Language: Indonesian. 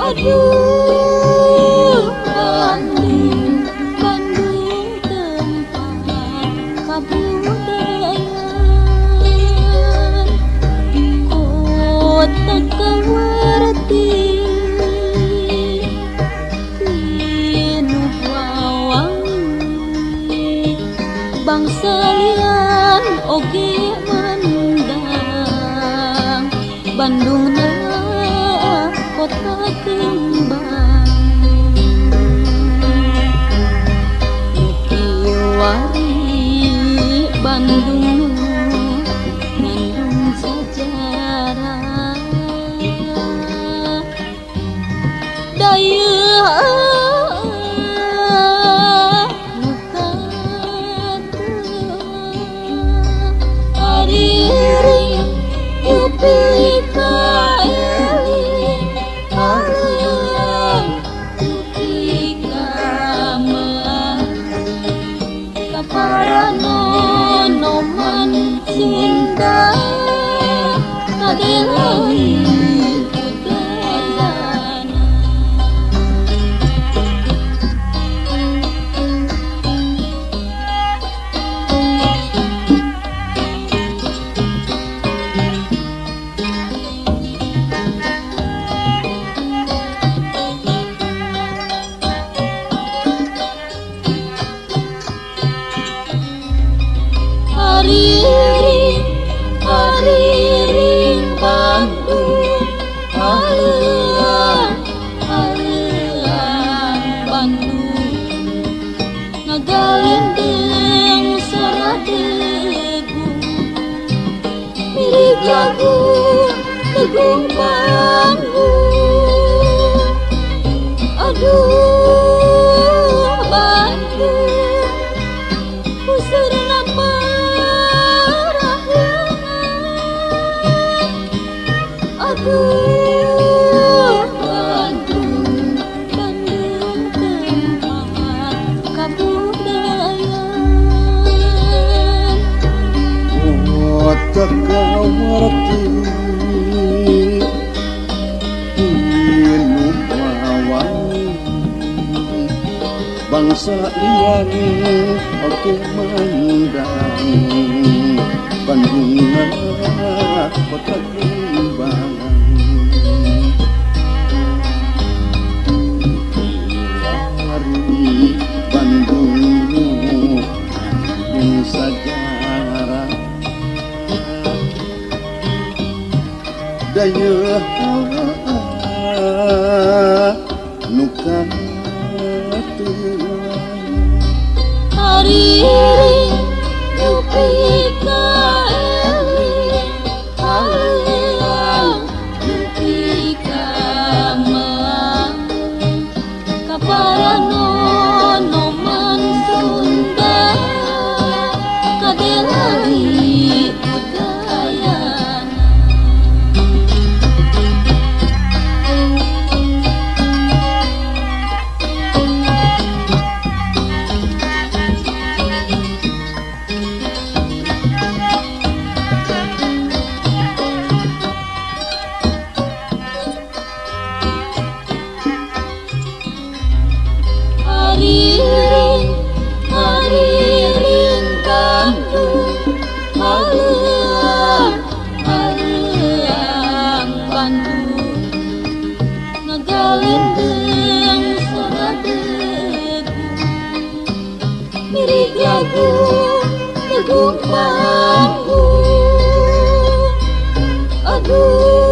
Aduh, Bandung, Bandung tempat kabudayan, kota kawarti, pinuh wawangi, bangsa lian oge mandang, Bandung kota kembang, Mutiwari Bandung mengandung sejarah daya Ariri Yupika Sunda kadelahi budayana Hariring Bandung, haleang Bandung, ngagalendeng saradegung, mirip lagu tegung panggung, aduh Bandung, puseur aduh Bandung, Bandung tempat kabudayan, kota kawarti, pinuh wawangi, bangsa lian oge mandang, Bandung kota kembang. Bandung sejarah daya nukan Ariri Yupika Eli haleang Yupika meang kaparanon noman Sunda kadelahi budayana Hariring Bandung, haleang Bandung, ngagalendeng saradegung, mirip lagu tegung panggung, aduh